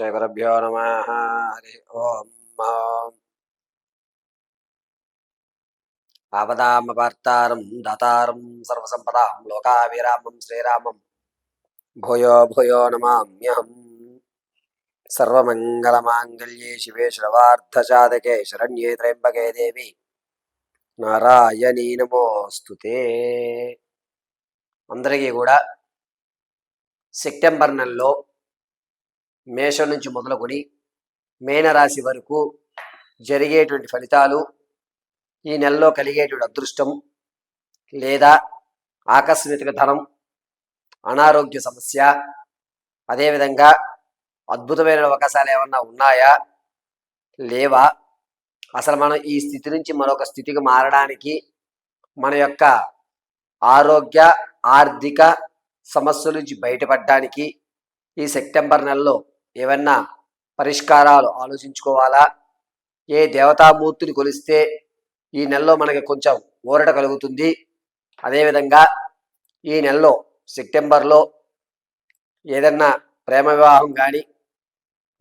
श्रीगुरुभ्यो नमः। हरि ओम्। आपदामपार्तारं दातारं सर्वसम्पदां लोकाभिरामं श्रीरामं भूयो भूयो नमाम्यहम्। सर्वमङ्गलमाङ्गल्ये शिवे सर्वार्थसाधके शरण्ये त्र्यम्बके देवी నారాయణీ నమోస్తుతే. అందరికీ కూడా సెప్టెంబర్ నెలలో మేషం నుంచి మొదలుకొని మీనరాశి వరకు జరిగేటువంటి ఫలితాలు, ఈ నెలలో కలిగేటువంటి అదృష్టం లేదా ఆకస్మిక ధనం, అనారోగ్య సమస్య, అదేవిధంగా అద్భుతమైన అవకాశాలు ఏమన్నా ఉన్నాయా లేవా, అసలు మనం ఈ స్థితి నుంచి మరొక స్థితికి మారడానికి మన యొక్క ఆరోగ్య ఆర్థిక సమస్యల నుంచి బయటపడడానికి ఈ సెప్టెంబర్ నెలలో ఏమన్నా పరిష్కారాలు ఆలోచించుకోవాలా, ఏ దేవతామూర్తిని కొలిస్తే ఈ నెలలో మనకి కొంచెం ఊరట కలుగుతుంది, అదేవిధంగా ఈ నెలలో సెప్టెంబర్లో ఏదన్నా ప్రేమ వివాహం కానీ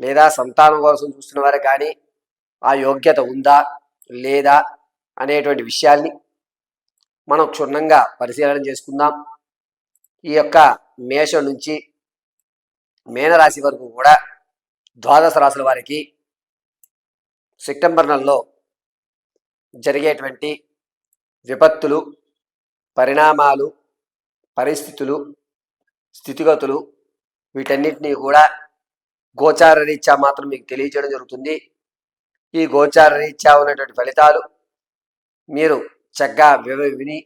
లేదా సంతానం కోసం చూస్తున్న వారికి కానీ ఆ యోగ్యత ఉందా లేదా అనేటువంటి విషయాల్ని మనం క్షుణ్ణంగా పరిశీలన చేసుకుందాం. ఈ యొక్క మేషం నుంచి మీనరాశి వరకు కూడా ద్వాదశ రాశుల వారికి సెప్టెంబర్ నెలలో జరిగేటువంటి విపత్తులు, పరిణామాలు, పరిస్థితులు, స్థితిగతులు వీటన్నిటినీ కూడా గోచార రీత్యా మాత్రం మీకు తెలియజేయడం జరుగుతుంది. ఈ గోచార రీత్యా ఉన్నటువంటి ఫలితాలు మీరు చక్కగా విని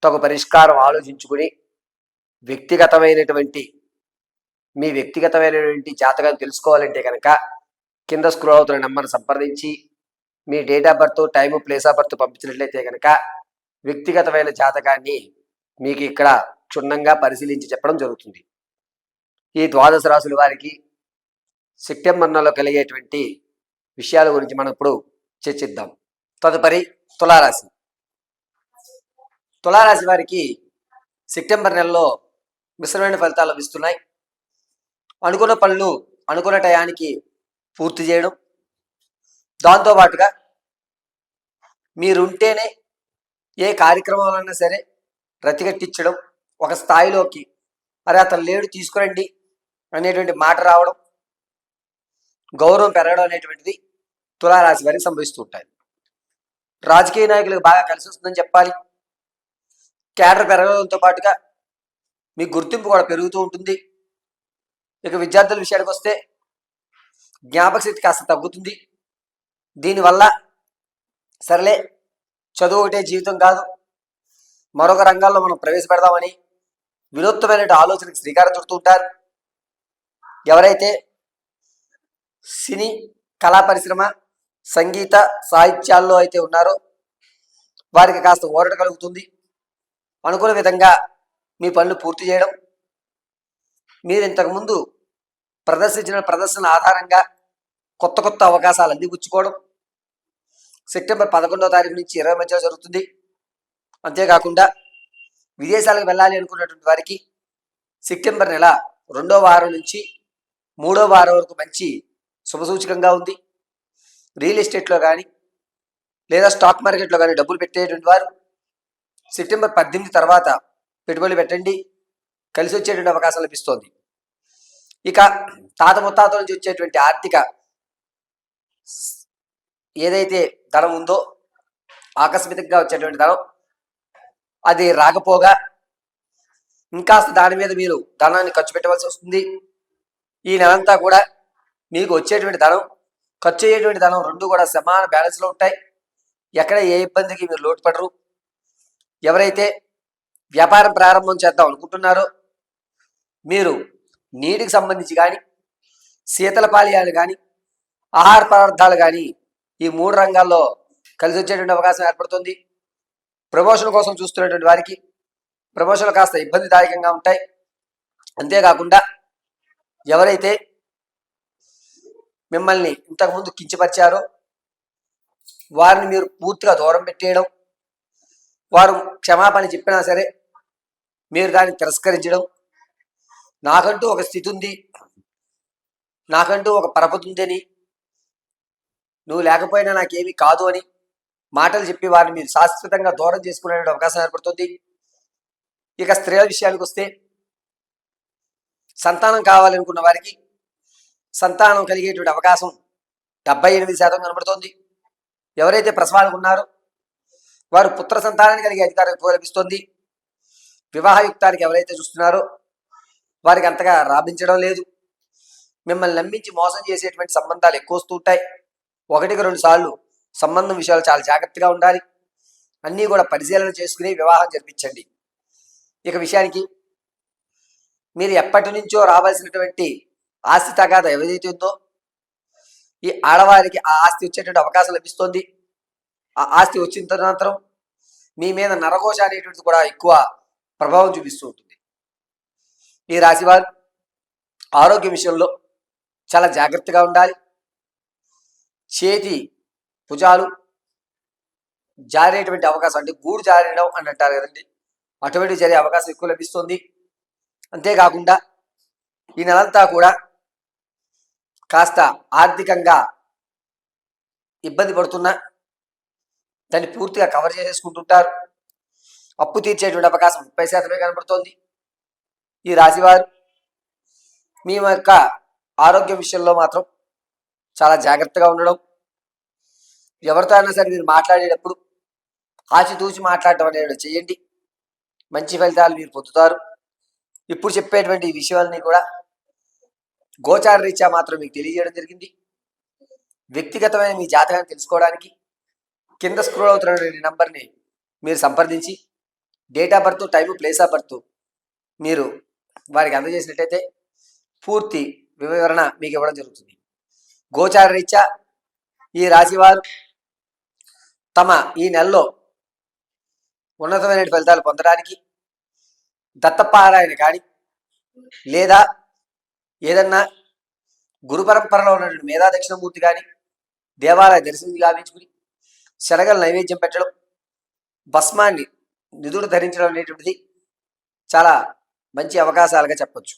తగు పరిష్కారం ఆలోచించుకుని మీ వ్యక్తిగతమైనటువంటి జాతకాన్ని తెలుసుకోవాలంటే కనుక కింద స్క్రోల్ అవుతున్న నెంబర్ని సంప్రదించి మీ date of birth, time, place of birth పంపించినట్లయితే కనుక వ్యక్తిగతమైన జాతకాన్ని మీకు ఇక్కడ క్షుణ్ణంగా పరిశీలించి చెప్పడం జరుగుతుంది. ఈ ద్వాదశ రాశుల వారికి సెప్టెంబర్ నెలలో కలిగేటువంటి విషయాల గురించి మనం ఇప్పుడు చర్చిద్దాం. తదుపరి తులారాశి. తులారాశి వారికి సెప్టెంబర్ నెలలో మిశ్రమైన ఫలితాలు లభిస్తున్నాయి. అనుకున్న పనులు అనుకున్న టయానికి పూర్తి చేయడం, దాంతోపాటుగా మీరుంటేనే ఏ కార్యక్రమాలైనా సరే రతిగట్టించడం, ఒక స్థాయిలోకి మరి అతను లేడు తీసుకురండి అనేటువంటి మాట రావడం, గౌరవం పెరగడం అనేటువంటిది తులారాశి వారికి సంభవిస్తూ ఉంటాయి. రాజకీయ నాయకులకు బాగా కలిసి వస్తుందని చెప్పాలి. క్యాడర్ పెరగడంతో పాటుగా మీ గుర్తింపు కూడా పెరుగుతూ ఉంటుంది. ఇక విద్యార్థుల విషయానికి వస్తే జ్ఞాపక శక్తి కాస్త తగ్గుతుంది. దీనివల్ల సరేలే చదువు ఒకటే జీవితం కాదు, మరొక రంగాల్లో మనం ప్రవేశపెడదామని వినూత్నమైన ఆలోచనకు శ్రీకారం చుడుతూ ఉంటారు. ఎవరైతే సినీ, కళా పరిశ్రమ, సంగీత, సాహిత్యాల్లో అయితే ఉన్నారో వారికి కాస్త ఊరట కలుగుతుంది. అనుకున్న విధంగా మీ పనులు పూర్తి చేయడం, మీరు ఇంతకుముందు ప్రదర్శించిన ప్రదర్శన ఆధారంగా కొత్త కొత్త అవకాశాలు అందిపుచ్చుకోవడం సెప్టెంబర్ 11వ తారీఖు నుంచి 20 మధ్య జరుగుతుంది. అంతేకాకుండా విదేశాలకు వెళ్ళాలి అనుకున్నటువంటి వారికి సెప్టెంబర్ నెల 2వ వారం నుంచి 3వ వారం వరకు మంచి శుభసూచకంగా ఉంది. రియల్ ఎస్టేట్లో కానీ లేదా స్టాక్ మార్కెట్లో కానీ డబ్బులు పెట్టేటువంటి వారు సెప్టెంబర్ 18 తర్వాత పెట్టుబడులు పెట్టండి, కలిసి వచ్చేటువంటి అవకాశం లభిస్తోంది. ఇక తాత ముత్తాతల నుంచి వచ్చేటువంటి ఆర్థిక ఏదైతే ధనం ఉందో, ఆకస్మికంగా వచ్చేటువంటి ధనం, అది రాకపోగా ఇంకాస్త దాని మీద మీరు ధనాన్ని ఖర్చు పెట్టవలసి వస్తుంది. ఈ నెలంతా కూడా మీకు వచ్చేటువంటి ధనం, ఖర్చు అయ్యేటువంటి ధనం రెండు కూడా సమాన బ్యాలెన్స్లో ఉంటాయి. ఎక్కడ ఏ ఇబ్బందికి మీరు లోటు పడరు. ఎవరైతే వ్యాపారం ప్రారంభం చేద్దాం అనుకుంటున్నారో మీరు నీటికి సంబంధించి కానీ, శీతల పానీయాలు కానీ, ఆహార పదార్థాలు కానీ ఈ 3 రంగాల్లో కలిసి వచ్చేటువంటి అవకాశం ఏర్పడుతుంది. ప్రమోషన్ కోసం చూస్తున్నటువంటి వారికి ప్రమోషన్లు కాస్త ఇబ్బందిదాయకంగా ఉంటాయి. అంతేకాకుండా ఎవరైతే మిమ్మల్ని ఇంతకుముందు కించపరిచారో వారిని మీరు పూర్తిగా దూరం పెట్టేయడం, వారు క్షమాపణ చెప్పినా సరే మీరు దాన్ని తిరస్కరించడం, నాకంటూ ఒక స్థితి ఉంది, నాకంటూ ఒక పరపతి ఉందని, నువ్వు లేకపోయినా నాకేమీ కాదు అని మాటలు చెప్పి వారిని మీరు శాశ్వతంగా దూరం చేసుకునే అవకాశం ఏర్పడుతుంది. ఇక స్త్రీల విషయానికి వస్తే, సంతానం కావాలనుకున్న వారికి సంతానం కలిగేటువంటి అవకాశం 78% కనబడుతోంది. ఎవరైతే ప్రసవాలకు ఉన్నారో వారు పుత్ర సంతానాన్ని కలిగే అధికారం ఎక్కువ లభిస్తుంది. వివాహయుక్తానికి ఎవరైతే చూస్తున్నారో వారికి అంతగా రాభించడం లేదు. మిమ్మల్ని నమ్మించి మోసం చేసేటువంటి సంబంధాలు ఎక్కువ వస్తూ ఉంటాయి. 1-2 సార్లు సంబంధం విషయాలు చాలా జాగ్రత్తగా ఉండాలి. అన్నీ కూడా పరిశీలన చేసుకుని వివాహం జరిపించండి. ఇక విషయానికి, మీరు ఎప్పటి నుంచో రావాల్సినటువంటి ఆస్తి తగాదా ఏదైతే ఉందో ఈ ఆడవారికి ఆ ఆస్తి వచ్చేటువంటి అవకాశం లభిస్తుంది. ఆ ఆస్తి వచ్చిన తదనంతరం మీ మీద నరఘోష అనేటువంటిది కూడా ఎక్కువ ప్రభావం చూపిస్తూ ఉంటుంది. ఈ రాశివారు ఆరోగ్య విషయంలో చాలా జాగ్రత్తగా ఉండాలి. చేతి భుజాలు జారేటువంటి అవకాశం, అంటే గూడు జారడం అని అంటారు కదండి, అటువంటి జరిగే అవకాశం ఎక్కువ లభిస్తుంది. అంతేకాకుండా ఈ నెలంతా కూడా కాస్త ఆర్థికంగా ఇబ్బంది పడుతున్నా దాన్ని పూర్తిగా కవర్ చేసేసుకుంటుంటారు. అప్పు తీర్చేటువంటి అవకాశం 30% కనబడుతోంది. ఈ రాశివారు మీ యొక్క ఆరోగ్య విషయంలో మాత్రం చాలా జాగ్రత్తగా ఉండడం, ఎవరితో అయినా సరే మీరు మాట్లాడేటప్పుడు ఆచితూచి మాట్లాడటం అనేది చేయండి. మంచి ఫలితాలు మీరు పొందుతారు. ఇప్పుడు చెప్పేటువంటి ఈ విషయాలన్నీ కూడా గోచార రీత్యా మాత్రం మీకు తెలియజేయడం జరిగింది. వ్యక్తిగతమైన మీ జాతకాన్ని తెలుసుకోవడానికి కింద స్క్రోల్ అవుతున్నటువంటి నంబర్ని మీరు సంప్రదించి date of birth, time, place of birth మీరు వారికి అందజేసినట్టయితే పూర్తి వివరణ మీకు ఇవ్వడం జరుగుతుంది. గోచార రీత్యా ఈ రాశివారు తమ ఈ నెలలో ఉన్నతమైన ఫలితాలు పొందడానికి దత్తపారాయణ కానీ లేదా ఏదన్నా గురు పరంపరలో ఉన్నటువంటి మేధా దక్షిణమూర్తి కానీ దేవాలయ దర్శనం గావించుకుని శనగల నైవేద్యం పెట్టడం, భస్మాన్ని నిధుడు ధరించడం అనేటువంటిది చాలా మంచి అవకాశాలుగా చెప్పొచ్చు.